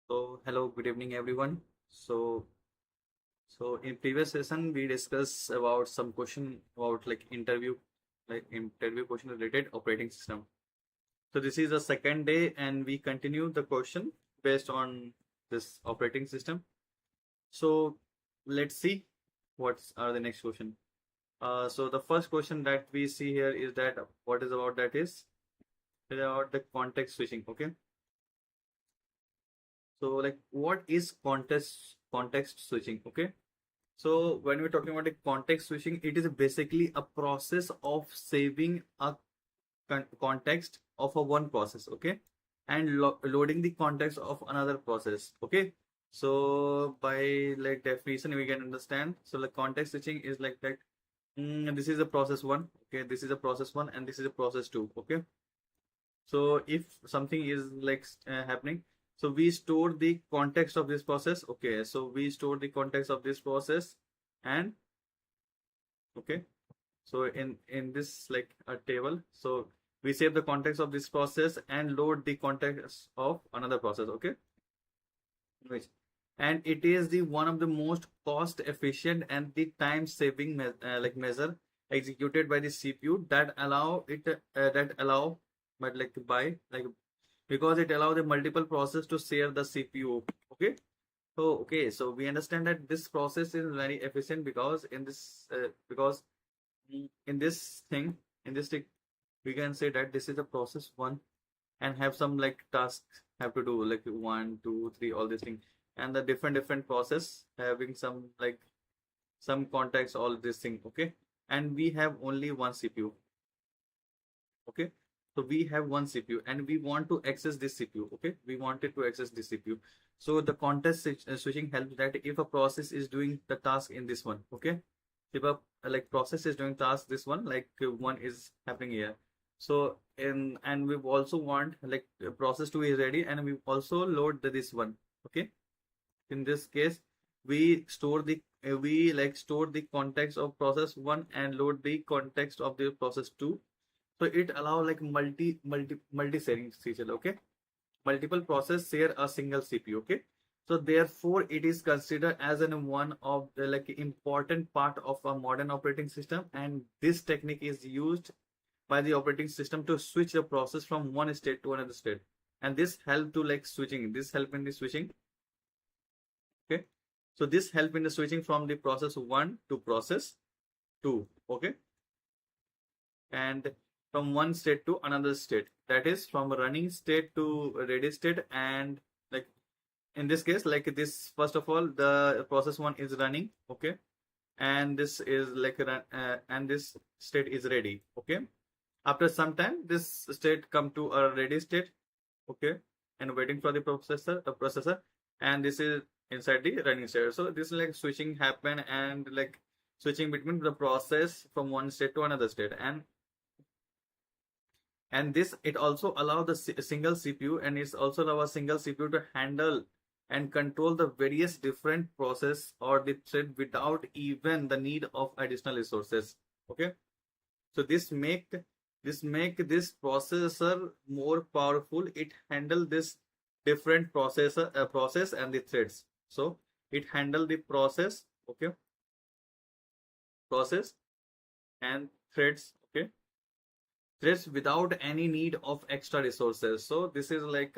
So hello, good evening everyone. So in previous session we discussed about some question about like interview question related operating system. So this is the second day and we continue the question based on this operating system. So let's see what are the next question. So the first question that we see here is that what is about that is about the context switching. Okay. So like what is context switching? Okay. So when we're talking about a context switching, it is basically a process of saving a context of a one process, okay, and loading the context of another process, okay. So by like definition, we can understand. So like context switching is like that. This is a process one, okay. This is a process one, and this is a process two, okay. So if something is like happening, so we store the context of this process, okay. So we store the context of this process, and okay. So in this like a table, so we save the context of this process and load the context of another process, okay. Which and it is the one of the most cost efficient and the time saving like measure executed by the CPU that allow but like by like because it allows the multiple process to share the CPU, okay. So okay, so we understand that this process is very efficient because in this thing, in this thing, we can say that this is a process one and have some like tasks have to do like one, two, three, all these things, and the different process having some like some context, all this thing, okay. And we have only one CPU, okay. So we have one CPU and we want to access this CPU, okay. We wanted to access this CPU. So the context switching helps that if a process is doing the task in this one, okay, if a like process is doing task this one, like one is happening here. So in and we also want like process 2 is ready and we also load this one, okay. In this case, we like store the context of process 1 and load the context of the process 2. So it allow like multi sharing serial, okay. Multiple process share a single CPU, okay. So therefore it is considered as an one of the like important part of a modern operating system, and this technique is used by the operating system to switch the process from one state to another state, and this help to like switching this help in the switching, okay. So this help in the switching from the process 1 to process 2, okay, and from one state to another state, that is from running state to ready state. And like in this case, like this, first of all the process 1 is running, okay, and this is like and this state is ready, okay. After some time this state come to a ready state, okay, and waiting for the processor, and this is inside the running state. So this like switching happen and like switching between the process from one state to another state. And this it also allow the single CPU, and it's also allow a single CPU to handle and control the various different process or the thread without even the need of additional resources, okay. So this make this processor more powerful. It handle this different process and the threads. So it handle the process, okay, process and threads, okay, threads without any need of extra resources. So this is like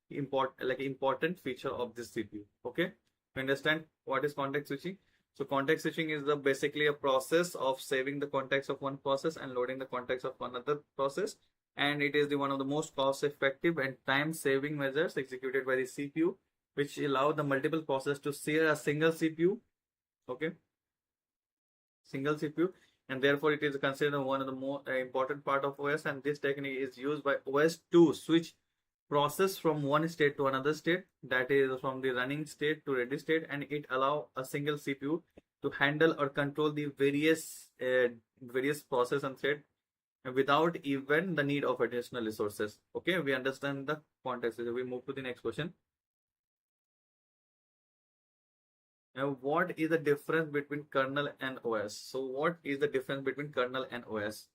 important feature of this CPU, okay. You understand what is context switching? So context switching is the basically a process of saving the context of one process and loading the context of another process, and it is the one of the most cost effective and time saving measures executed by the CPU, which allow the multiple process to share a single CPU, okay, single CPU, and therefore it is considered one of the more important part of OS. And this technique is used by OS to switch process from one state to another state, that is from the running state to ready state, and it allow a single CPU to handle or control the various process and thread without even the need of additional resources, okay. We understand the context. We move to the next question. Now, what is the difference between kernel and OS? So what is the difference between kernel and OS?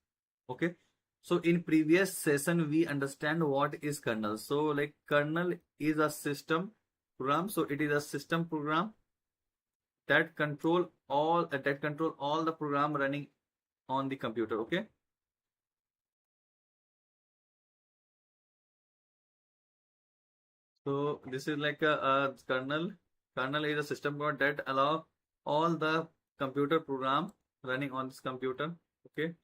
Okay. So in previous session, we understand what is kernel. So like kernel is a system program. So it is a system program that control all the program running on the computer. Okay. So this is like a kernel. Kernel is a system code that allow all the computer program running on this computer. Okay.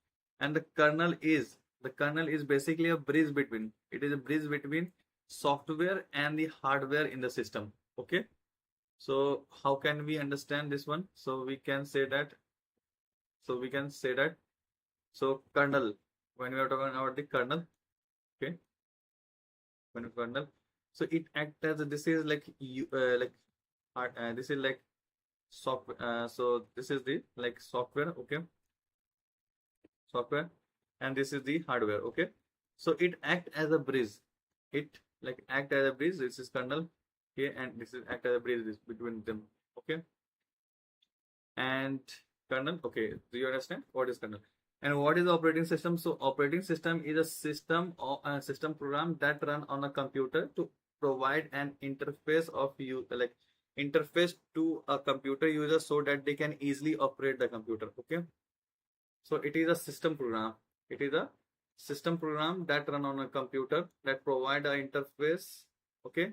And the kernel is basically a bridge between. It is a bridge between software and the hardware in the system. Okay. So how can we understand this one? So we can say that. So kernel. When we are talking about the kernel, okay, when kernel, so it acts as this is like this is like software. So this is the like software. Okay, software, and this is the hardware. Okay, so it act as a bridge. It like act as a bridge. This is kernel. Okay, and this is act as a bridge between them. Okay, and kernel. Okay, do you understand what is kernel? And what is operating system? So operating system is a system or a system program that run on a computer to provide an interface of you like interface to a computer user so that they can easily operate the computer. Okay, so it is a system program. It is a system program that run on a computer that provide a interface. Okay,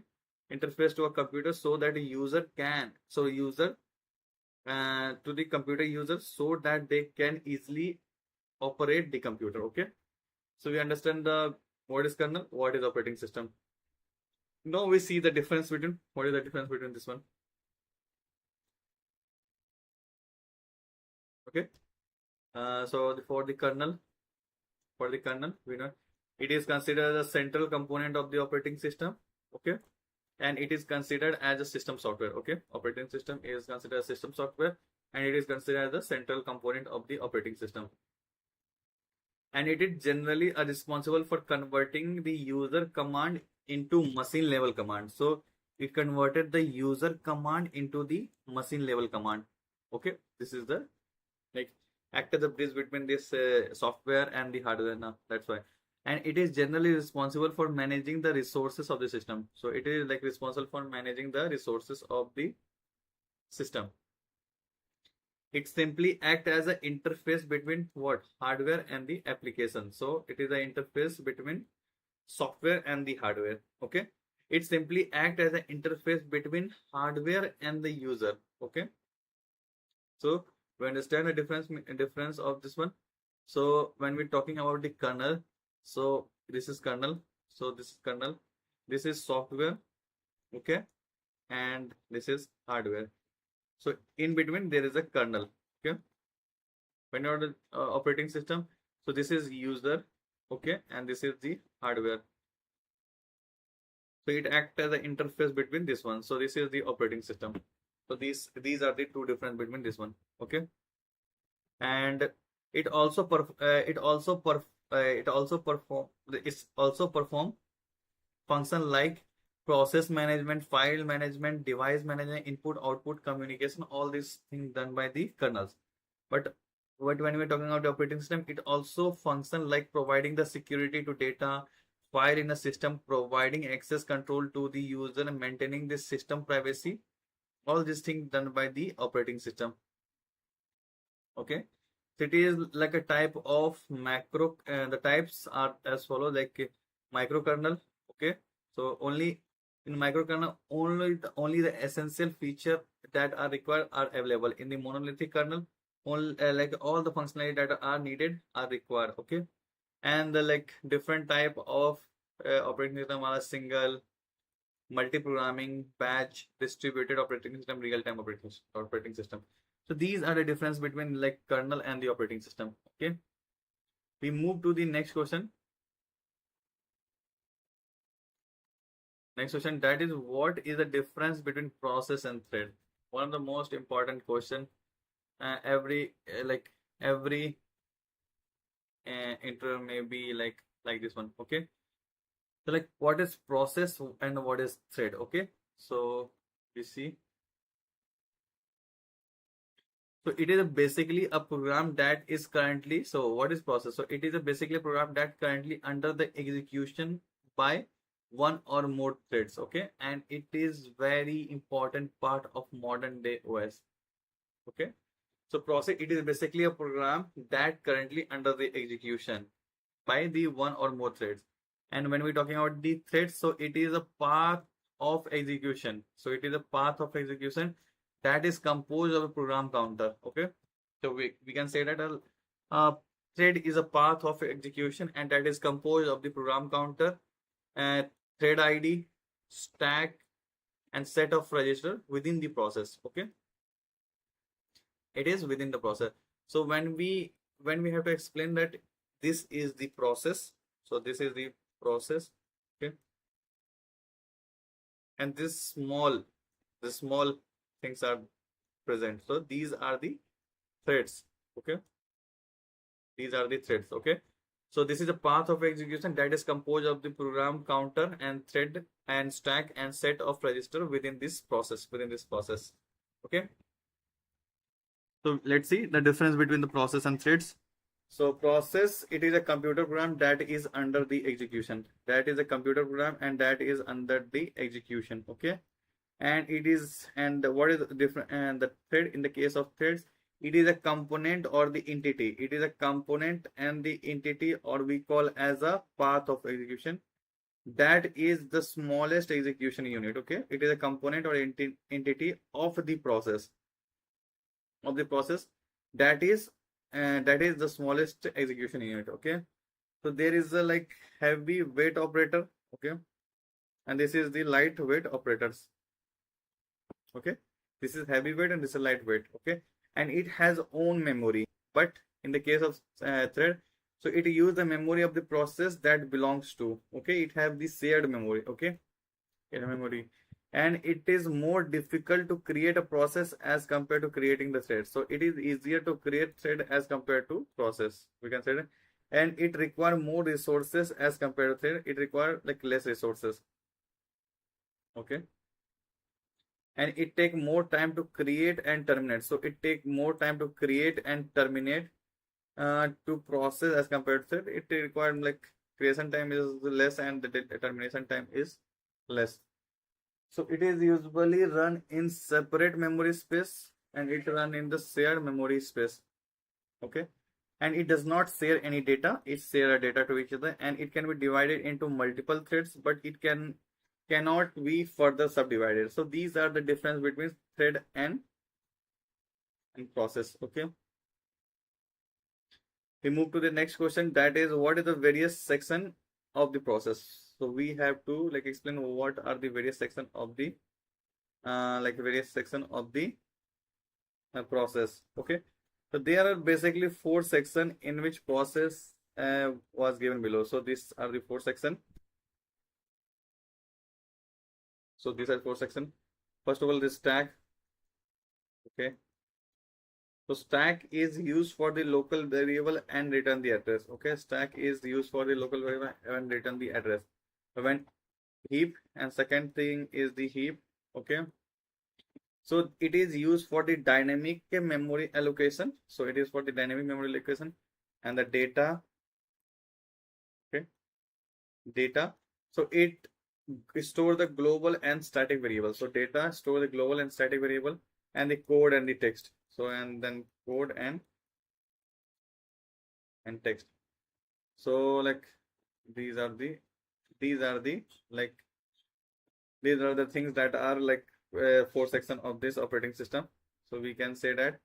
interface to a computer so that a user can user to the computer user so that they can easily operate the computer. Okay, so we understand the what is kernel, what is operating system. Now we see the difference between what is the difference between this one. Okay, so for the kernel, we know it is considered a central component of the operating system. Okay, and it is considered as a system software. Okay, operating system is considered a system software and it is considered as a central component of the operating system, and it is generally responsible for converting the user command into machine level command. So it converted the user command into the machine level command. Okay, this is the like act as a bridge between this software and the hardware. Now that's why, and it is generally responsible for managing the resources of the system. So it is like responsible for managing the resources of the system. It simply act as an interface between what hardware and the application. So it is an interface between software and the hardware. Okay, it simply act as an interface between hardware and the user. Okay, so we understand the difference of this one. So when we're talking about the kernel, so this is kernel, so this is kernel, this is software. Okay, and this is hardware. So in between there is a kernel. Okay, when you're the operating system, so this is user. Okay, and this is the hardware. So it acts as an interface between this one. So this is the operating system. So these are the two difference between this one. Okay, and it also perform function like process management, file management, device management, input output communication, all these things done by the kernels. But when we're talking about the operating system, it also function like providing the security to data file in a system, providing access control to the user and maintaining the system privacy, all these things done by the operating system. Okay, so it is like a type of macro. The types are as follows, like microkernel. Okay, so only in microkernel only the essential feature that are required are available. In the monolithic kernel, like all the functionality that are needed are required. Okay, and the like different type of operating system are single, multi-programming, batch, distributed operating system, real-time operating system. So these are the difference between like kernel and the operating system. Okay, we move to the next question. Next question, that is, what is the difference between process and thread? One of the most important question. Every intro may be like this one. Okay, so like what is process and what is thread? Okay, so we see. So it is basically a program that is currently, so what is process? So it is basically a program that currently under the execution by one or more threads, okay, and it is very important part of modern day OS, okay. So process, it is basically a program that currently under the execution by the one or more threads. And when we're talking about the threads, so it is a path of execution. So it is a path of execution that is composed of a program counter. Okay. So we can say that a thread is a path of execution and that is composed of the program counter, uh, thread ID, stack, and set of register within the process. Okay. It is within the process. So when we have to explain that this is the process, so this is the process, okay, and the small things are present, so these are the threads, okay, these are the threads, okay. So this is a path of execution that is composed of the program counter and thread and stack and set of register within this process, okay. So let's see the difference between the process and threads. So process, it is a computer program that is under the execution. That is a computer program and that is under the execution. Okay. And it is, and what is different, and the thread, in the case of threads, it is a component or the entity. It is a component and the entity, or we call as a path of execution. That is the smallest execution unit. Okay. It is a component or entity of the process that is the smallest execution unit, okay. So there is a like heavy weight operator, okay, and this is the lightweight operators, okay. This is heavyweight and this is lightweight, okay, and it has own memory. But in the case of thread, so it use the memory of the process that belongs to, okay, it have the shared memory, okay, shared memory. And it is more difficult to create a process as compared to creating the thread. So it is easier to create thread as compared to process, we can say that. And it require more resources as compared to thread. It require like less resources, okay. And it take more time to create and terminate. So it take more time to create and terminate to process as compared to thread. It require like creation time is less and the termination time is less. So it is usually run in separate memory space and it run in the shared memory space. Okay. And it does not share any data. It share data to each other and it can be divided into multiple threads, but it cannot be further subdivided. So these are the difference between thread and process. Okay. We move to the next question, that is what is the various section of the process. So we have to like explain what are the various section of the process, okay. So there are basically four sections in which process was given below. So these are the four sections. So these are four sections. First of all, the stack, okay. So stack is used for the local variable and return the address, okay. Stack is used for the local variable and return the address. When heap, and second thing is the heap, okay. So it is used for the dynamic memory allocation. So it is for the dynamic memory allocation. And the data, okay, data. So it store the global and static variable. So data store the global and static variable and the code and the text. So and then code and text. So like these are the like these are the things that are like four section of this operating system. So we can say that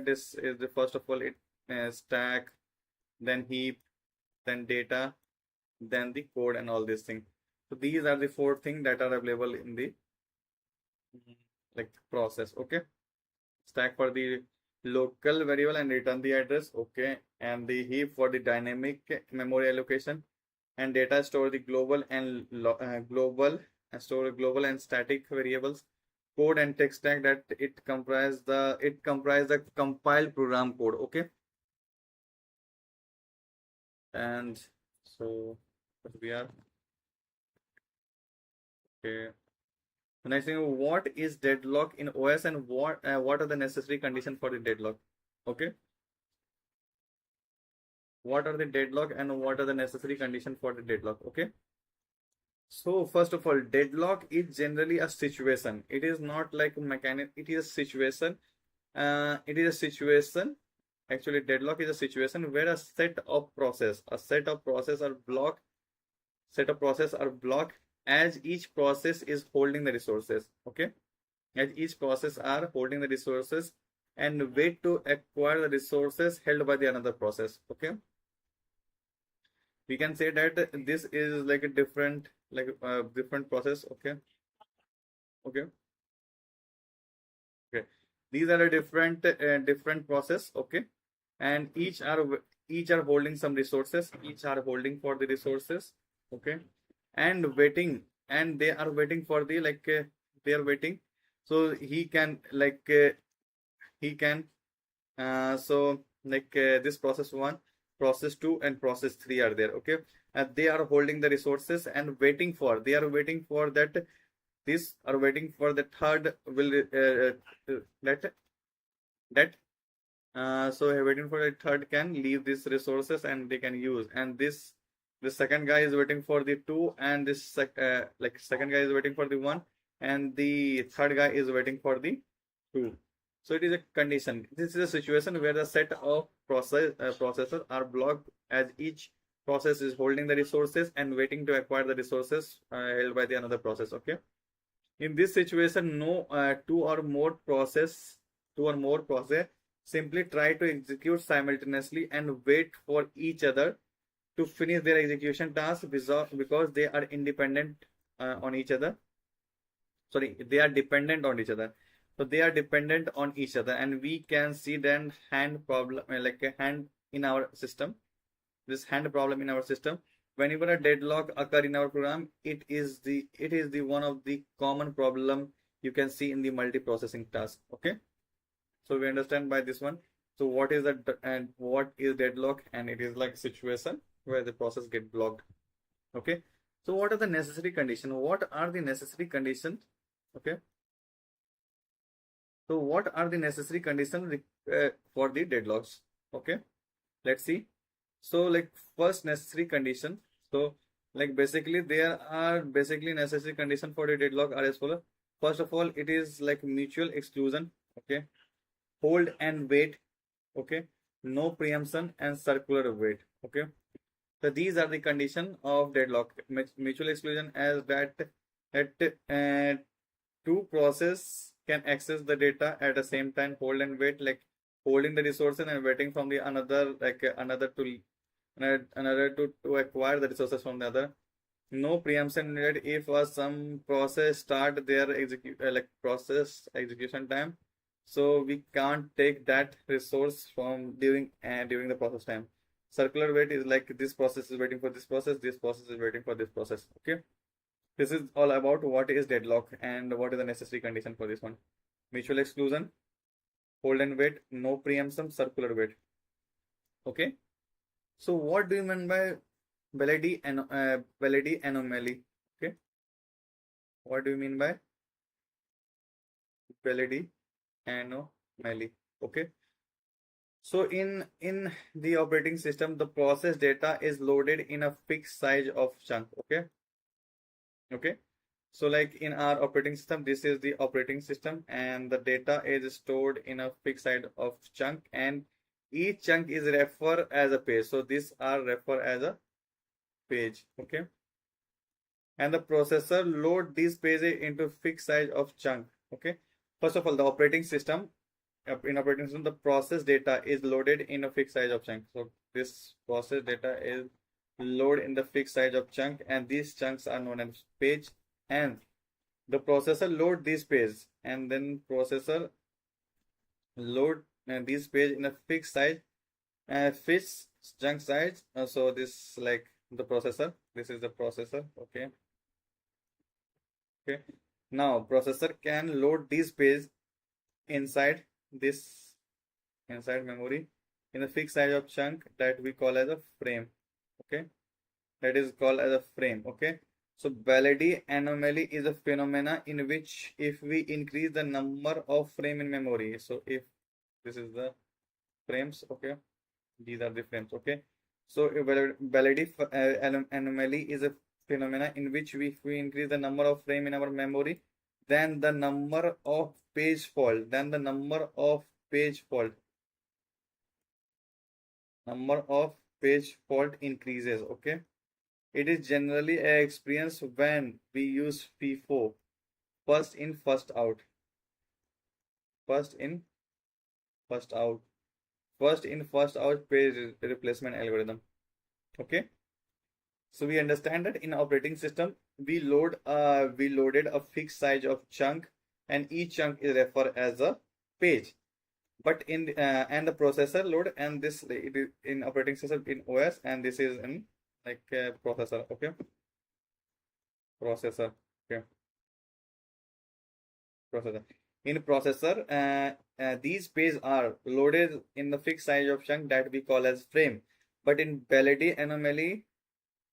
this is the first of all it stack, then heap, then data, then the code and all these things. So these are the four things that are available in the like process, okay. Stack for the local variable and return the address, okay, and the heap for the dynamic memory allocation, and data store the global and store global and static variables. Code and text stack, that it comprise the compiled program code, okay. And so we are okay. The next thing, what is deadlock in OS and what are the necessary conditions for the deadlock, okay. What are the deadlock and what are the necessary conditions for the deadlock, okay. So first of all, deadlock is generally a situation. It is not like a mechanic. It is a situation. It is a situation. Actually, deadlock is a situation where a set of process are blocked, set of process are blocked as each process is holding the resources. Okay, as each process are holding the resources and wait to acquire the resources held by the another process. Okay, we can say that this is like a different, like different process. Okay, okay. Okay, these are a different process. Okay, and each are holding some resources. Each are holding for the resources. Okay, and waiting, and they are waiting for the they are waiting. So he can he can this process one, process two, and process three are there. Okay, and they are holding the resources and waiting for. They are waiting for that. This are waiting for the third will that that so waiting for a third can leave these resources and they can use, and the second guy is waiting for the two, and second guy is waiting for the one, and the third guy is waiting for the two. So it is a condition. This is a situation where the set of processors are blocked as each process is holding the resources and waiting to acquire the resources held by the another process. Okay, in this situation, no two or more process simply try to execute simultaneously and wait for each other to finish their execution task because they are independent on each other. Sorry, they are dependent on each other. So they are dependent on each other, and we can see then hand problem like a hand in our system. This hand problem in our system, whenever a deadlock occur in our program, it is the one of the common problem you can see in the multiprocessing task. Okay, so we understand by this one. So what is that and what is deadlock? And it is like situation where the process get blocked. Okay, so what are the necessary conditions? What are the necessary conditions? Okay, so what are the necessary conditions for the deadlocks? Okay, let's see. So like first necessary condition. So like basically there are basically necessary condition for the deadlock are as follows. First of all, it is like mutual exclusion. Okay, hold and wait. Okay, no preemption and circular wait. Okay, so these are the condition of deadlock. Mutual exclusion as that two process can access the data at the same time. Hold and wait, like holding the resources and waiting from the another another to acquire the resources from the other. No preemption needed if some process start their process execution time. So we can't take that resource from during the process time. Circular wait is like this process is waiting for this process is waiting for this process. Okay. This is all about what is deadlock and what is the necessary condition for this one. Mutual exclusion, hold and wait, no preemption, circular wait. Okay. So what do you mean by validity anomaly? Okay. What do you mean by validity anomaly? Okay. So in the operating system, the process data is loaded in a fixed size of chunk. Okay. Okay. So like in our operating system, this is the operating system, and the data is stored in a fixed size of chunk, and each chunk is referred as a page. So these are referred as a page. Okay, and the processor load these pages into fixed size of chunk. Okay, first of all, the operating system in operating system, the process data is loaded in a fixed size of chunk. So this process data is loaded in the fixed size of chunk, and these chunks are known as page, and the processor load this page, and then processor load this page in a fixed size fixed chunk size. So this like the processor, this is the processor. Okay, okay, now processor can load this page inside this inside memory in a fixed size of chunk that we call as a frame. Okay, that is called as a frame. Okay, so validity anomaly is a phenomena in which if we increase the number of frame in memory, so if this is the frames, okay, these are the frames. Okay, so validity anomaly is a phenomena in which if we increase the number of frame in our memory, then the number of page fault, number of page fault increases. Okay, it is generally a experience when we use FIFO, first in first out, first in first out, page replacement algorithm. Okay, so we understand that in operating system we loaded a fixed size of chunk, and each chunk is referred as a page. But in and the processor load, and this it is in operating system in OS, and this is in like processor. Okay, processor. Okay, processor. In processor, these pages are loaded in the fixed size of chunk that we call as frame. But in Belady anomaly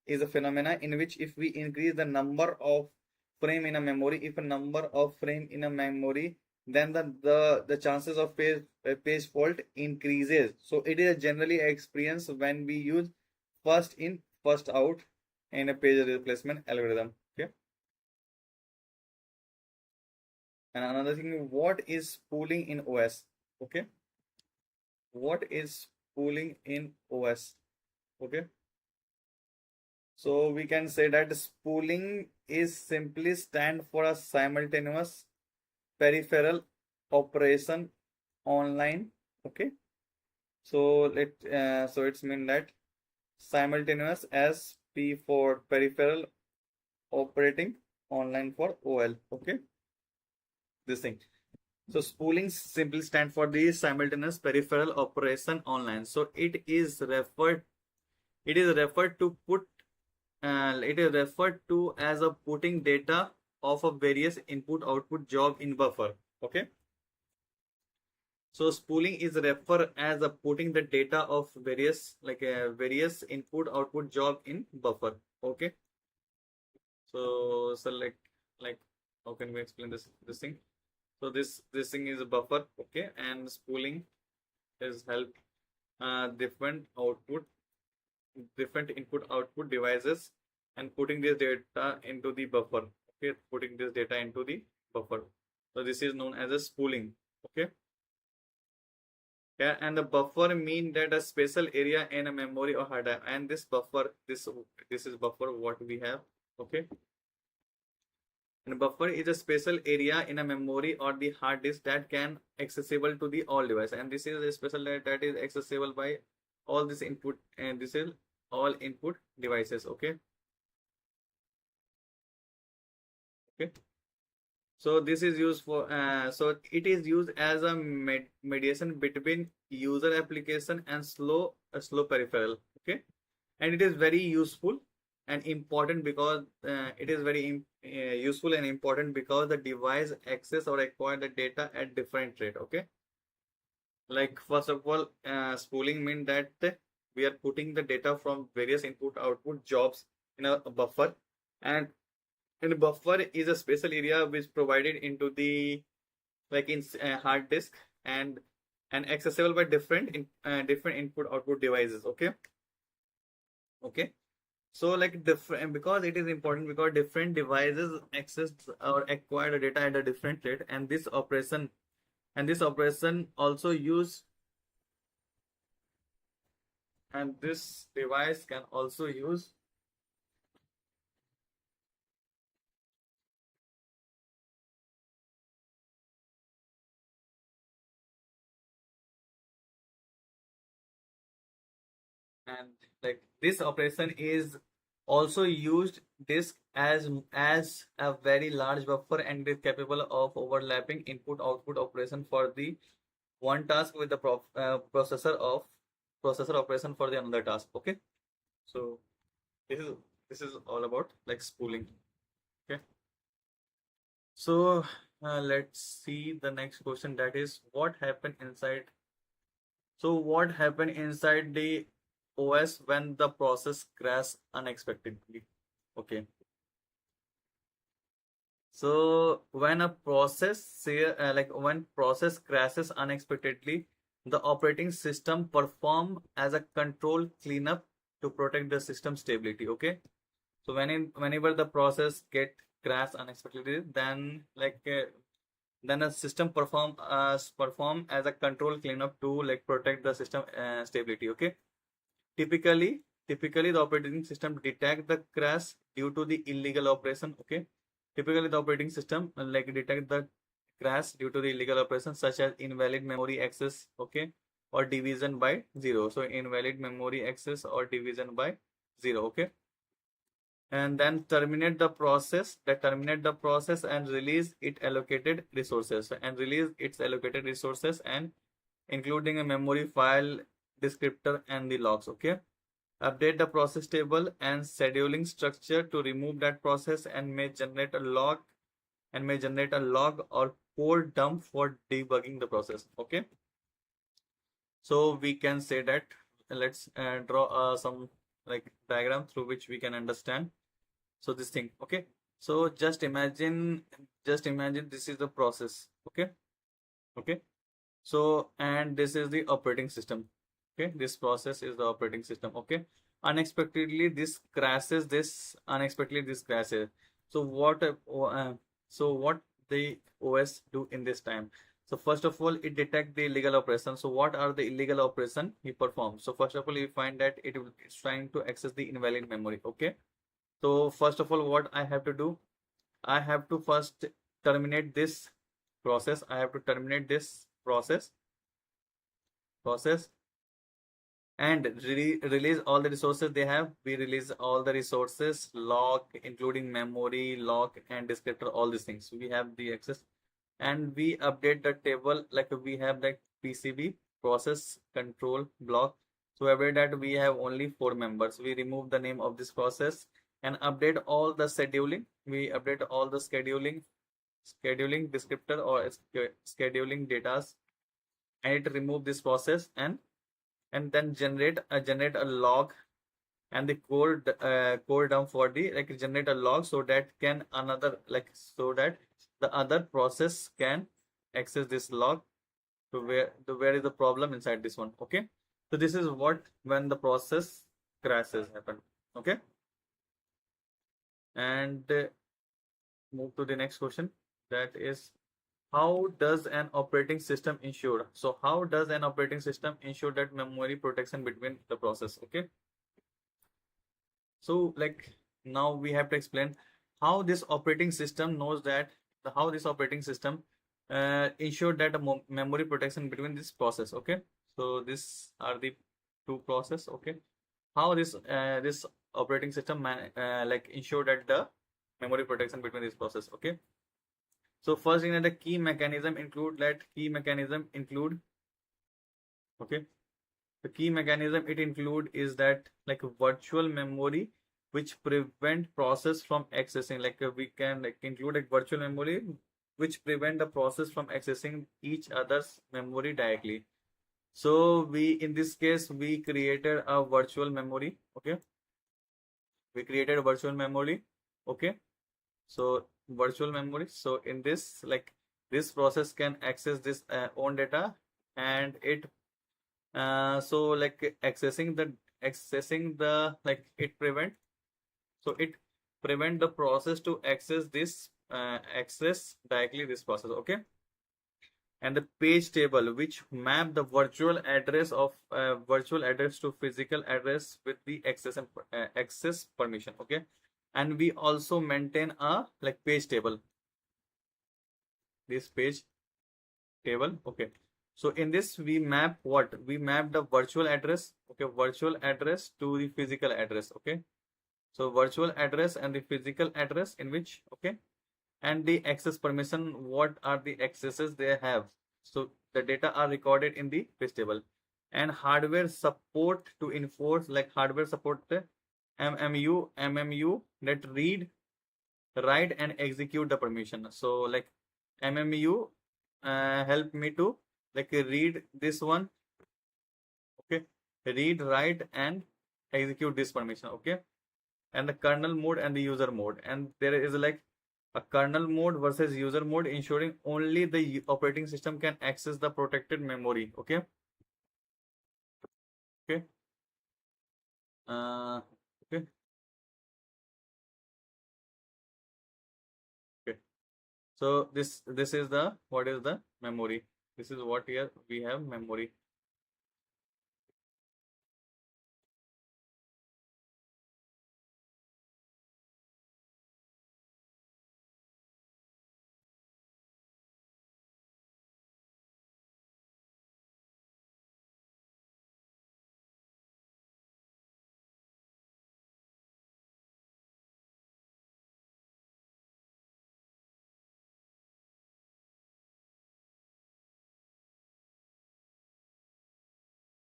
is a phenomena in which if we increase the number of frame in a memory, then the chances of page fault increases. So it is generally an experience when we use first in first out in a page replacement algorithm. Okay. And another thing, what is spooling in OS? Okay, what is spooling in OS? Okay, so we can say that spooling is simply stand for a simultaneous peripheral operation online. Okay, so it's mean that simultaneous as P for peripheral operating online for OL. Okay, this thing. So spooling simply stand for the simultaneous peripheral operation online. So it is referred to put it is referred to as a putting data of a various input output job in buffer. Okay, so spooling is referred as a putting the data of various various input output job in buffer. Okay, so like how can we explain this thing? So this thing is a buffer. Okay, and spooling is help different input output devices and putting this data into the buffer. Okay, putting this data into the buffer. So this is known as a spooling. Okay, yeah, and the buffer mean that a special area in a memory or hard drive, and this buffer, this is buffer what we have. Okay, and buffer is a special area in a memory or the hard disk that can accessible to the all device, and this is a special that is accessible by all this input, and this is all input devices. Okay, okay, so this is used for so it is used as a mediation between user application and slow peripheral. Okay, and it is very useful and important because it is very useful and important because the device access or acquire the data at different rate. Okay, like first of all, spooling means that we are putting the data from various input output jobs in a buffer, and buffer is a special area which provided into the like in hard disk, and accessible by different input output devices. Okay, okay, so like different, because it is important because different devices access or acquire the data at a different rate, and this operation also use, and this device can also use and like this operation is also used disk as a very large buffer and is capable of overlapping input output operation for the one task with the processor operation for the another task. Okay, so this is all about like spooling. Okay, so let's see the next question, that is what happened inside. So what happened inside the OS when the process crashed unexpectedly? Okay, so when a process when process crashes unexpectedly, the operating system perform as a control cleanup to protect the system stability. Okay, So whenever the process get crash unexpectedly, then then a system perform as a control cleanup to like protect the system stability. Okay, typically typically the operating system detect the crash due to the illegal operation. Okay, typically the operating system like detect the crash due to the illegal operation such as invalid memory access. Okay, or division by zero. So invalid memory access or division by zero. Okay, and then terminate the process and release its allocated resources and including a memory file descriptor and the logs. Okay, update the process table and scheduling structure to remove that process and may generate a log or code dump for debugging the process. Okay, so we can say that let's draw some like diagram through which we can understand. So this thing. Okay, so just imagine this is the process. Okay, okay, so and this is the operating system. Okay, this process is the operating system. Okay, unexpectedly this crashes. So what the OS do in this time? So first of all, it detect the illegal operation. So what are the illegal operation he performs? So first of all, you find that it's trying to access the invalid memory. Okay, so first of all, what I have to do, I have to first terminate this process. I have to terminate this process and release all the resources they have. We release all the resources, log, including memory, log, and descriptor, all these things. We have the access and we update the table like we have like PCB process control block. So every that we have only 4 members. We remove the name of this process and update all the scheduling. We update all the scheduling descriptor or scheduling data and it remove this process and then generate a log and the code down for the like generate a log so that can another like so that the other process can access this log to where is the problem inside this one. Okay, so this is what when the process crashes happen. Okay, and move to the next question, that is how does an operating system ensure, so how does an operating system ensure that memory protection between the process? Okay, so like now we have to explain how this operating system knows that how this operating system ensure that the memory protection between this process. Okay, so these are the two process. Okay, how this operating system like ensure that the memory protection between this process. Okay, so first thing that the key mechanism include. Okay, the key mechanism it include is that like a virtual memory which prevent process from accessing, like we can like include a virtual memory which prevent the process from accessing each other's memory directly. So we in this case we created a virtual memory. Okay, we created a virtual memory. Okay, so virtual memory, so in this like this process can access this own data and it so like accessing the like it prevent, so it prevent the process to access this access directly this process. Okay, and the page table which map the virtual address to physical address with the access and access permission. Okay, and we also maintain a like page table, this page table. Okay, so in this we map the virtual address. Okay, virtual address to the physical address. Okay, so virtual address and the physical address in which. Okay, and the access permission, what are the accesses they have, so the data are recorded in the page table. And hardware support to enforce, like hardware support the MMU that read, write and execute the permission. So like MMU help me to like read this one. Okay, read, write and execute this permission. Okay, and the kernel mode and the user mode, and there is like a kernel mode versus user mode, ensuring only the operating system can access the protected memory. Okay, okay, okay, So this is the what is the memory. This is what here we have memory.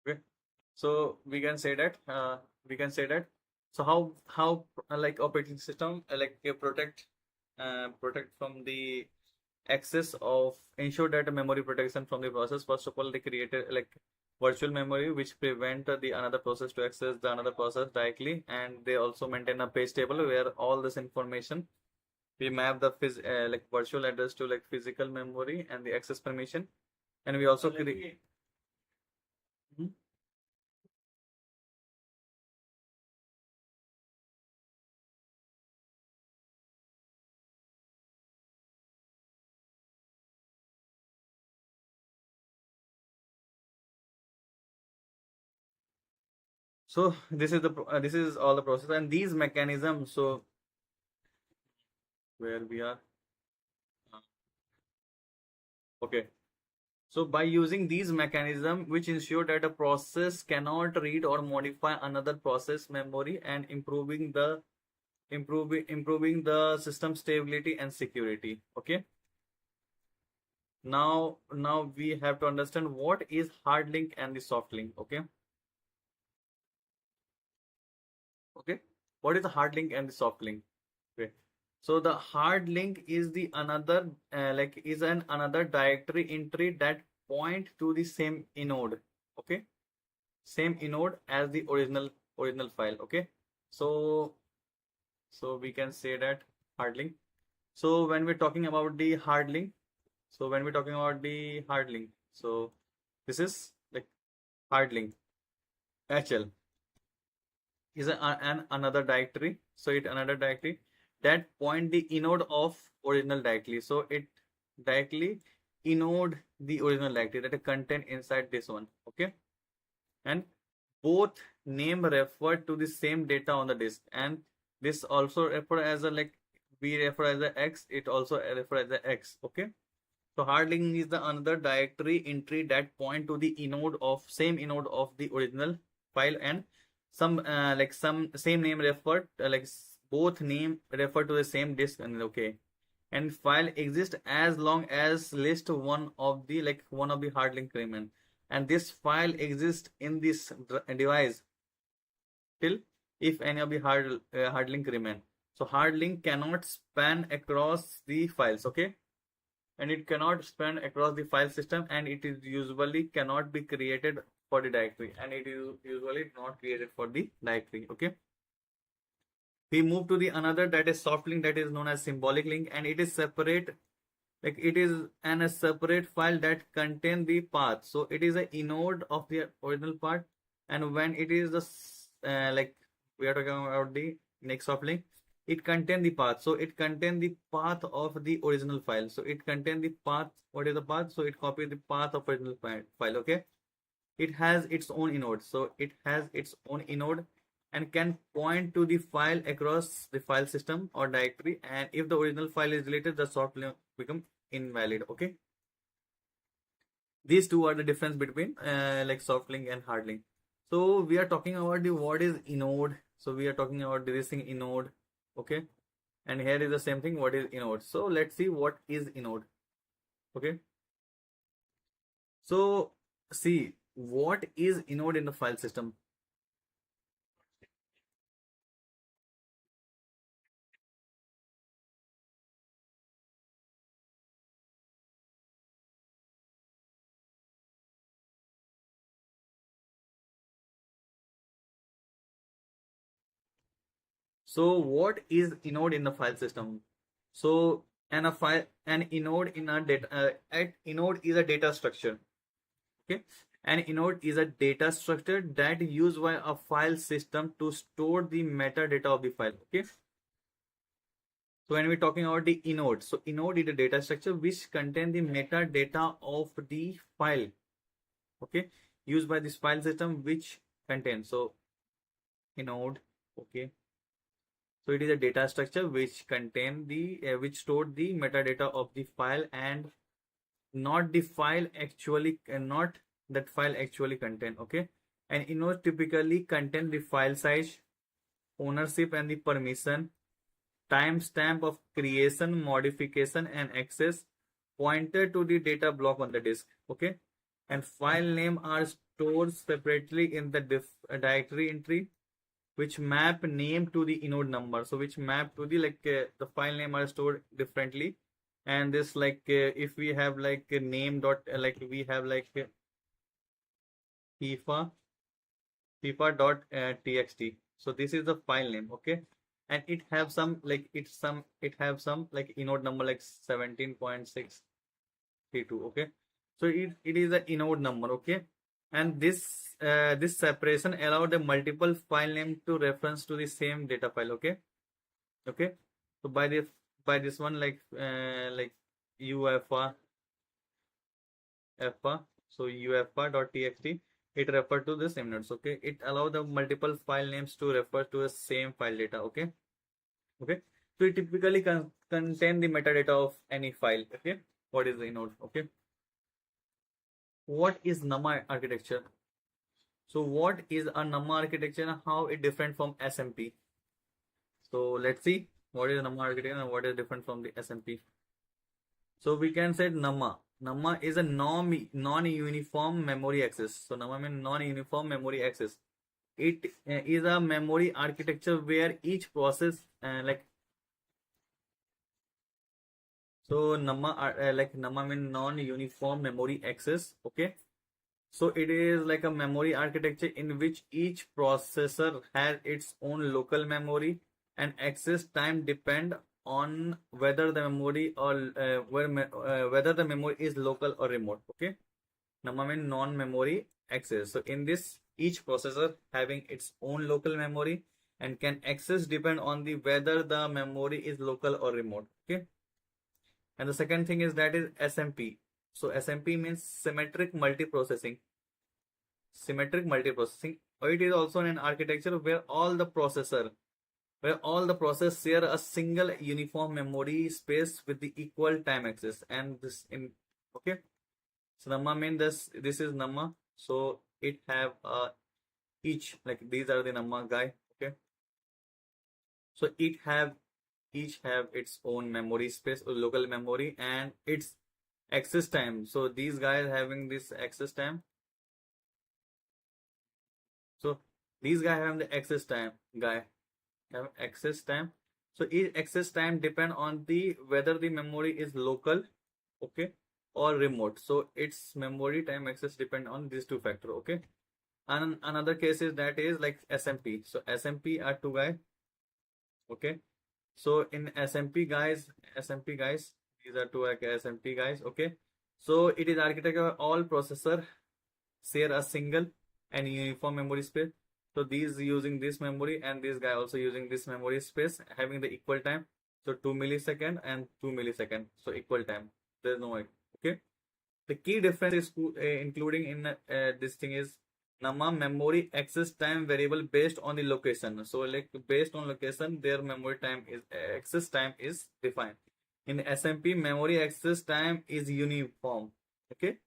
Okay. So we can say that. So how like operating system like protect from the access of ensure that memory protection from the process. First of all, they created like virtual memory which prevent the another process to access the another process directly, and they also maintain a page table where all this information we map the like virtual address to like physical memory and the access permission, and we also create. So this is all the process and these mechanisms. So where we are, uh, okay. So by using these mechanisms, which ensure that a process cannot read or modify another process memory and improving the system stability and security. Okay. Now we have to understand what is hard link and the soft link. Okay. Okay. What is the hard link and the soft link? Okay. So the hard link is the another like is an another directory entry that point to the same inode. Okay. Same inode as the original file. Okay. So we can say that hard link. So when we're talking about the hard link, so this is like hard link HL is an another directory. So it another directory that point the inode of original directly. So it directly inode the original directory that is content inside this one. Okay. And both name refer to the same data on the disk, and this also refer as a like we refer as a x, it also refer as a x. Okay. So hard link is the another directory entry that point to the same inode of the original file, and some same name referred both name refer to the same disk. And okay, and file exists as long as list one of the hard link remain, and this file exists in this device till if any of the hard link remain. So hard link cannot span across the files. Okay. And it cannot span across the file system, and it is usually cannot be created for the directory, and it is usually not created for the directory. Okay. We move to the another, that is soft link, that is known as symbolic link, and it is separate, like it is a separate file that contain the path. So it is a inode of the original part, and when it is the like we are talking about the next soft link, it contain the path. So it contain the path of the original file. So it contain the path. What is the path? So it copy the path of original file. Okay. It has its own inode. So it has its own inode and can point to the file across the file system or directory. And if the original file is deleted, the soft link become invalid. Okay. These two are the difference between like soft link and hard link. So we are talking about the what is inode. So we are talking about this thing inode. Okay. And here is the same thing, what is inode. So let's see what is inode. Okay. So see what is inode in the file system. So what is inode in the file system? So an inode in a data inode is a data structure. Okay. An inode is a data structure that used by a file system to store the metadata of the file. Okay. So when we're talking about the inode, so inode is a data structure which contain the metadata of the file, okay, used by this file system which contains. So inode, okay, so it is a data structure which contain the which stored the metadata of the file and not the file actually, not that file actually contain, okay. And inode typically contain the file size, ownership and the permission, timestamp of creation, modification and access, pointer to the data block on the disk, okay. And file name are stored separately in the directory entry which map name to the inode number, so which map to the the file name are stored differently. And this if we have a name dot we have FIFA dot txt, so this is the file name, okay. And it have some it have some inode number 17.632, okay. So it is a inode number, okay. And this separation allow the multiple file name to reference to the same data file, okay. Okay, so by this one UFA so UFA.txt, it refer to the same nodes, okay. It allow the multiple file names to refer to the same file data, okay. Okay, so it typically contain the metadata of any file, okay. What is the inode, okay. What is NUMA architecture? So what is a NUMA architecture and how it different from SMP? So let's see what is NUMA architecture and what is different from the SMP. So we can say NUMA. NUMA is a non-uniform memory access. So NUMA means non-uniform memory access. It is a memory architecture where each process so NUMA means non-uniform memory access. Okay. So it is like a memory architecture in which each processor has its own local memory and access time depend on whether the memory or whether the memory is local or remote, okay. NUMA means non-memory access. So in this, each processor having its own local memory and can access depend on the whether the memory is local or remote, okay. And the second thing is that is SMP. So SMP means symmetric multiprocessing. Symmetric multiprocessing, or it is also an architecture where all the process share a single uniform memory space with the equal time access. And this in, okay. So NUMA means this is NUMA. So it have each these are the NUMA guy, okay. So each have its own memory space or local memory and its access time. So these guys having this access time. So these guys have the access time have access time. So each access time depend on the whether the memory is local, okay, or remote. So its memory time access depend on these two factor, okay. And another case is that is like SMP. So SMP are two guys, okay. So in SMP guys, these are two SMP guys, okay. So it is architecture all processor share a single and uniform memory space. So these using this memory and this guy also using this memory space having the equal time. So 2 millisecond and 2 millisecond. So equal time. There's no, okay. The key difference is including in this thing is NUMA memory access time variable based on the location. So like based on location, their memory time is access time is defined. In SMP, memory access time is uniform. Okay.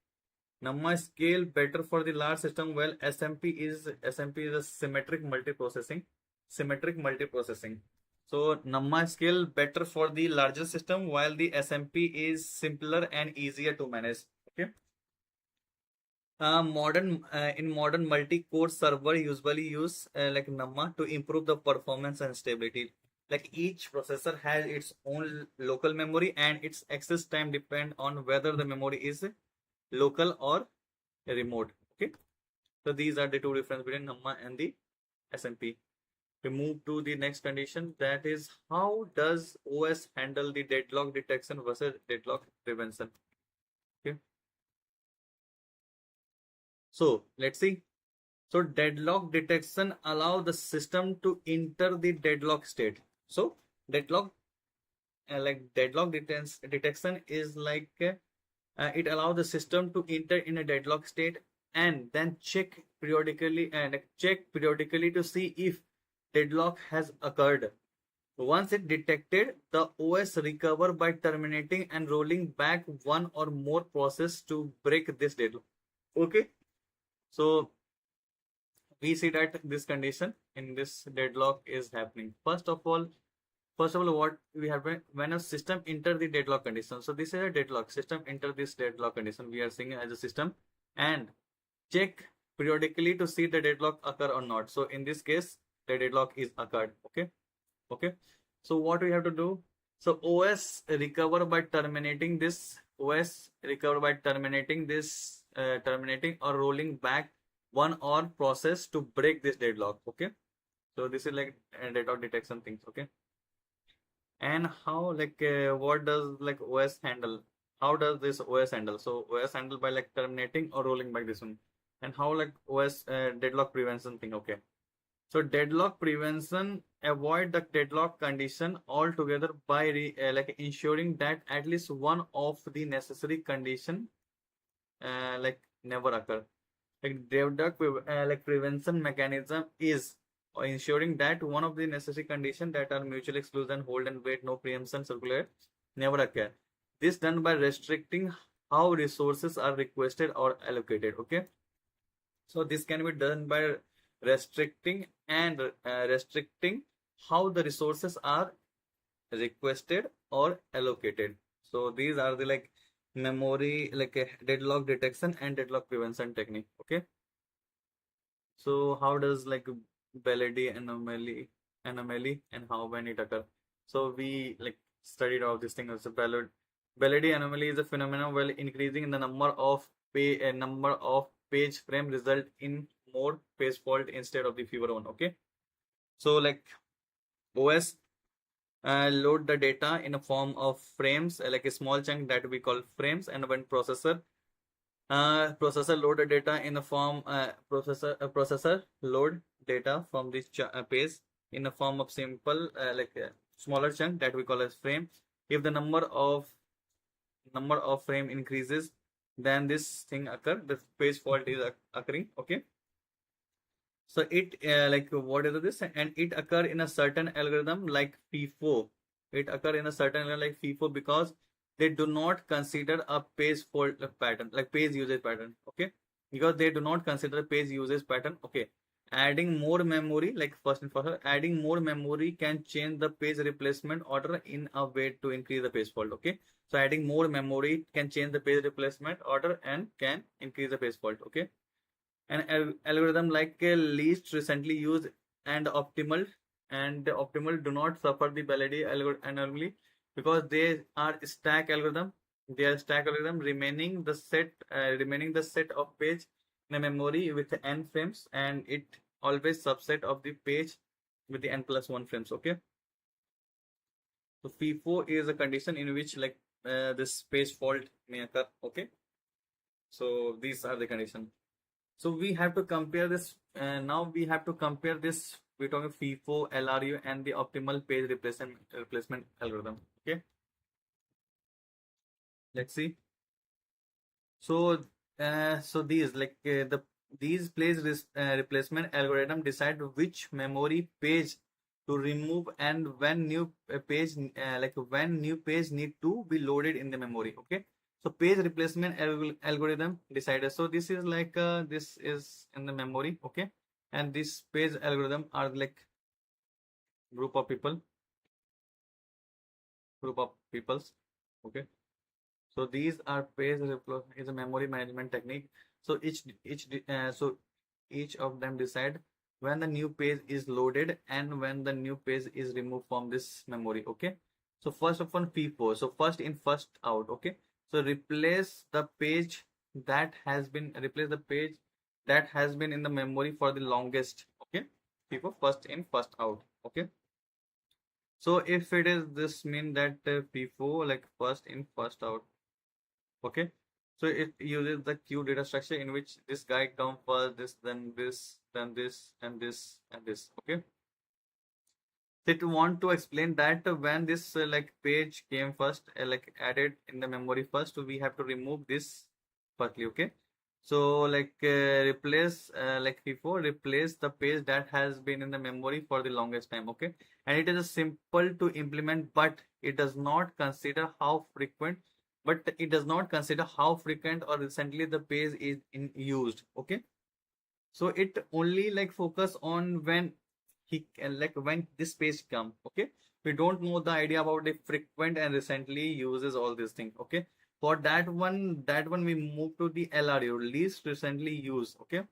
NUMA scale better for the large system, while SMP is a symmetric multiprocessing. Symmetric multiprocessing. So NUMA scale better for the larger system, while the SMP is simpler and easier to manage. Okay. In modern multi-core server usually use like NUMA to improve the performance and stability. Like each processor has its own local memory and its access time depend on whether the memory is local or remote, okay. So these are the two difference between NUMA and the SMP. We move to the next condition, that is how does OS handle the deadlock detection versus deadlock prevention, okay. So let's see. So deadlock detection allow the system to enter the deadlock state. So deadlock like deadlock detection is like it allows the system to enter in a deadlock state and then check periodically to see if deadlock has occurred. Once it detected, the OS recover by terminating and rolling back one or more process to break this deadlock. Okay, so we see that this condition in this deadlock is happening. First of all, what we have when a system enter the deadlock condition. So this is a deadlock system enter this deadlock condition. We are seeing as a system and check periodically to see the deadlock occur or not. So in this case, the deadlock is occurred. Okay. So what we have to do? So OS recover by terminating this. OS recover by terminating this, terminating or rolling back one or process to break this deadlock. Okay. So this is like deadlock detection things. Okay. And how like what does like OS handle? How does this OS handle? So OS handle by like terminating or rolling back this one. And how like OS deadlock prevention thing? Okay. So deadlock prevention avoid the deadlock condition altogether by like ensuring that at least one of the necessary condition like never occur. Like deadlock like prevention mechanism is ensuring that one of the necessary conditions that are mutual exclusion, hold and wait, no preemption, circular never occur. This done by restricting how resources are requested or allocated. Okay, so this can be done by restricting and restricting how the resources are requested or allocated. So these are the like memory like deadlock detection and deadlock prevention technique. Okay, so how does like Belady anomaly and how when it occur? So we like studied all this thing as a Belady anomaly is a phenomenon while increasing in the number of page frame result in more page fault instead of the fewer one. Okay, so like OS load the data in a form of frames, like a small chunk that we call frames, and when processor load the data in the form processor load data from this page in the form of simple like a smaller chunk that we call as frame. If the number of frame increases, then this thing occur, the page fault is occurring. Okay, so it like what is this? And it occur in a certain algorithm like FIFO. It occur in a certain algorithm like FIFO because they do not consider a page fault pattern, like page usage pattern. Okay, because they do not consider page usage pattern. Okay, adding more memory, like first and foremost, adding more memory can change the page replacement order in a way to increase the page fault. Okay, so adding more memory can change the page replacement order and can increase the page fault. Okay, an algorithm like least recently used and optimal do not suffer the Belady anomaly because they are stack algorithm. They are stack algorithm remaining the set of page in a memory with n frames, and it always subset of the page with the n plus 1 frames. Okay, so FIFO is a condition in which like this page fault may occur. Okay, so these are the conditions. So we have to compare this. Now we have to compare this. We're talking FIFO, LRU, and the optimal page replacement algorithm. Okay, let's see. So, so these like these replacement algorithm decide which memory page to remove and when new page like when new page need to be loaded in the memory. Okay, so page replacement algorithm decided. So this is like this is in the memory. Okay, and this page algorithm are like group of peoples. Okay, so these are page is a memory management technique. So each of them decide when the new page is loaded and when the new page is removed from this memory. Okay, so first of all FIFO. So first in first out. Okay, so replace the page that has been in the memory for the longest. Okay, FIFO first in first out. Okay, so if it is this mean that FIFO like first in first out. Okay, so it uses the queue data structure in which this guy come first, this, then this, then this, and this, and this. Okay, It want to explain that when this like page came first, like added in the memory first, we have to remove this firstly. Okay, so like replace like before, replace the page that has been in the memory for the longest time. Okay, and it is a simple to implement, but it does not consider how frequent. But it does not consider how frequent or recently the page is in used. Okay, so it only like focus on when he like when this page come. Okay, we don't know the idea about the frequent and recently uses all these things. Okay, for that one we move to the LRU, least recently used. Okay,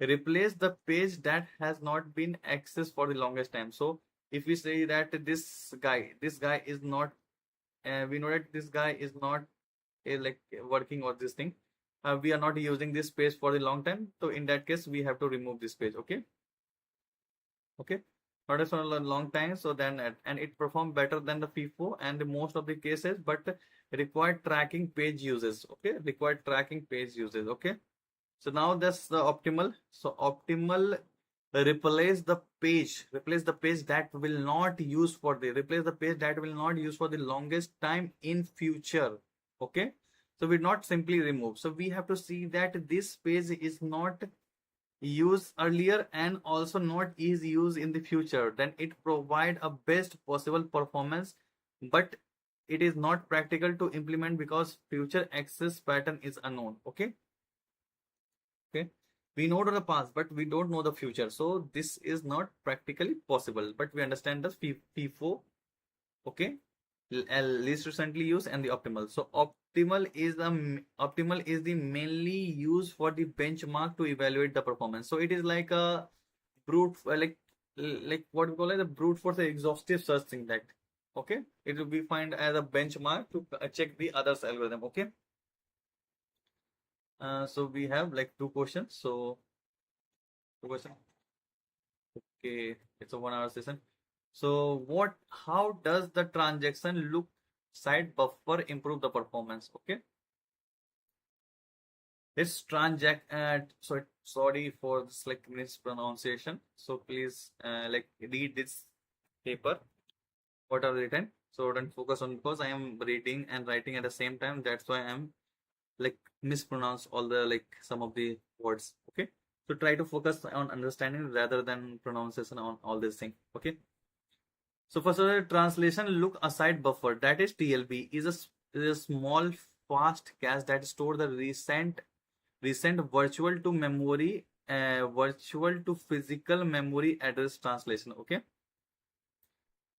replace the page that has not been accessed for the longest time. So if we say that this guy is not we know that this guy is not like working on this thing, we are not using this page for the long time, so in that case we have to remove this page. Okay, okay, not as for a long time, so then and it performed better than the FIFO and the most of the cases, but required tracking page uses. Okay, required tracking page uses. Okay, so now that's the optimal. So optimal, replace the page that will not use for the replace the page that will not use for the longest time in future. Okay, so we not simply remove, so we have to see that this page is not used earlier and also not is used in the future, then it provide a best possible performance, but it is not practical to implement because future access pattern is unknown. Okay, okay, we know the past but we don't know the future, so this is not practically possible, but we understand the FIFO. Okay, least recently used and the optimal. So optimal is the mainly used for the benchmark to evaluate the performance. So it is like a brute like what we call it, the brute force exhaustive search thing that. Okay, it will be find as a benchmark to check the others algorithm. Okay, so we have like two questions. So two questions. Okay, it's a 1 hour session. So how does the transaction look side buffer improve the performance? Okay, this transact so sorry for this like mispronunciation. So please like read this paper, what are written. So don't focus on, because I am reading and writing at the same time. That's why I'm like mispronounce all the like some of the words. Okay, so try to focus on understanding rather than pronunciation on all these things. Okay, so first of all, translation look aside buffer, that is TLB, is a small fast cache that store the recent virtual to memory virtual to physical memory address translation. Okay,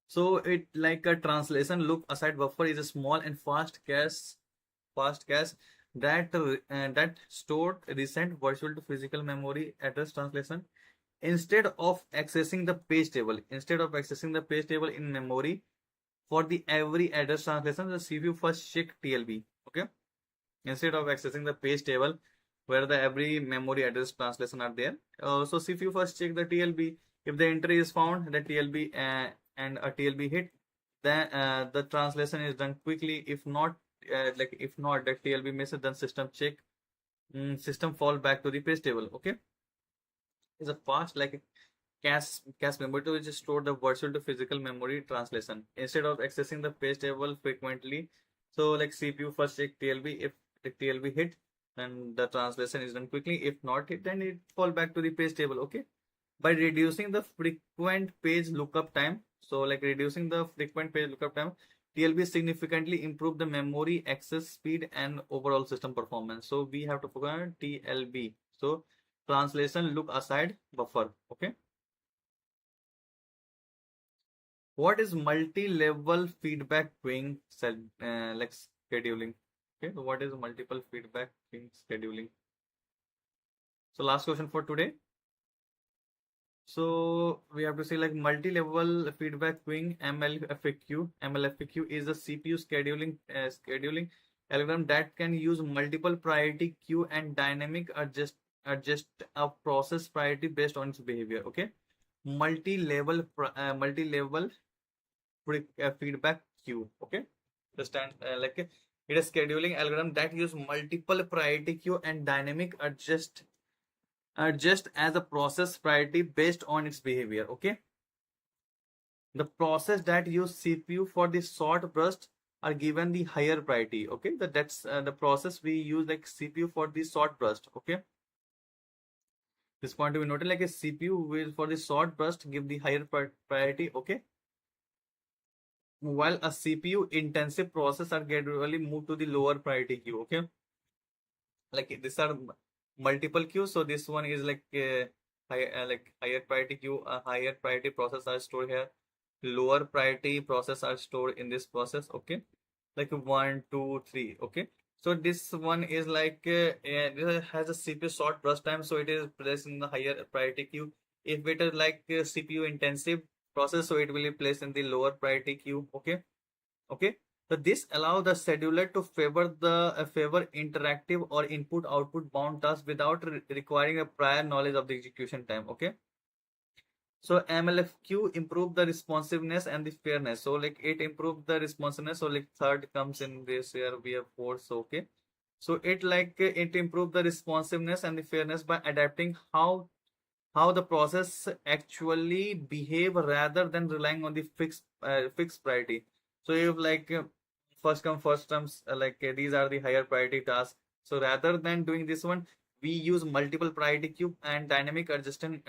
so it like a translation look aside buffer is a small and fast cache that stored recent virtual to physical memory address translation. Instead of accessing the page table in memory for the every address translation, the CPU first check TLB. Okay, instead of accessing the page table where the every memory address translation are there, so CPU first check the TLB. If the entry is found, the TLB and a TLB hit, then the translation is done quickly. If not the TLB misses, then system fall back to the page table. Okay, is a fast like cache memory to just store the virtual to physical memory translation instead of accessing the page table frequently. So like CPU first check TLB. If the TLB hit, then the translation is done quickly. If not hit, then it fall back to the page table. Okay, by reducing the frequent page lookup time. So like reducing the frequent page lookup time, TLB significantly improve the memory access speed and overall system performance. So we have to focus on TLB. So translation look aside buffer. Okay, what is multi-level feedback queuing like scheduling? Okay, so what is multiple feedback queuing scheduling? So last question for today. So we have to say like multi-level feedback queuing, MLFAQ. MLFAQ is a CPU scheduling algorithm that can use multiple priority queue and dynamic adjust a process priority based on its behavior. Okay, multi-level feedback queue. Okay, understand like it is scheduling algorithm that use multiple priority queue and dynamic adjust as a process priority based on its behavior. Okay, The process that use CPU for the short burst are given the higher priority. Okay, that's the process we use like CPU for the short burst. Okay, this point to be noted, like a CPU will for the short burst give the higher priority. Okay, while a CPU intensive process are gradually moved to the lower priority queue. Okay, like these are multiple queues, so this one is like like higher priority queue. Higher priority process are stored here, lower priority process are stored in this process. Okay, like 1 2 3. Okay, so this one is like it has a CPU short burst time, so it is placed in the higher priority queue. If it is like CPU intensive process, so it will be placed in the lower priority queue. Okay, okay, so this allows the scheduler to favor interactive or input output bound tasks without requiring a prior knowledge of the execution time. Okay, so MLFQ improve the responsiveness and the fairness. So like it improved the responsiveness. So like third comes in this here, we have four. So okay, so it like it improved the responsiveness and the fairness by adapting how the process actually behave rather than relying on the fixed priority. So if like first come first comes, like these are the higher priority tasks, so rather than doing this one, we use multiple priority queue and dynamic adjustment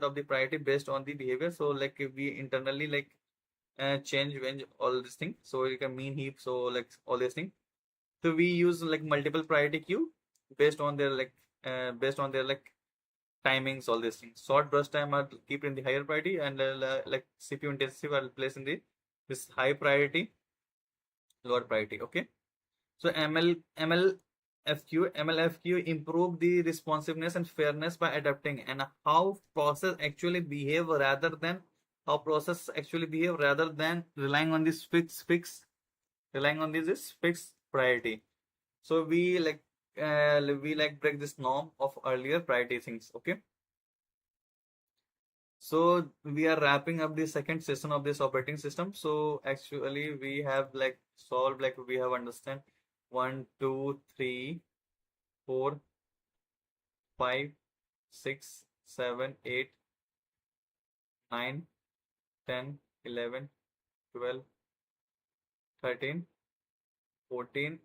of the priority based on the behavior. So like we internally like change when all this thing, so you can mean heap, so like all this thing. So we use like multiple priority queue based on their like timings, all these things. Short burst time are keep in the higher priority, and like CPU intensive are placed in the this high priority, lower priority. Okay, so MLFQ improve the responsiveness and fairness by adapting and how process actually behave rather than relying on this relying on this fixed priority. So we like break this norm of earlier priority things. Okay, so we are wrapping up the second session of this operating system. So actually we have like solved, like we have understand 1 2 3 4 5 6 7 8 9 10 11 12 13 14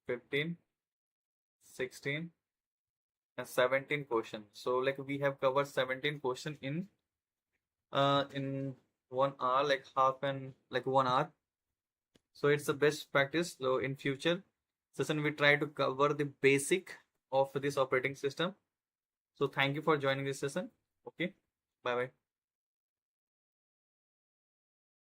15 and 17 questions. So like we have covered 17 questions in 1 hour, like half and like 1 hour. So it's the best practice. So in future session we try to cover the basic of this operating system. So thank you for joining this session. Okay, bye bye.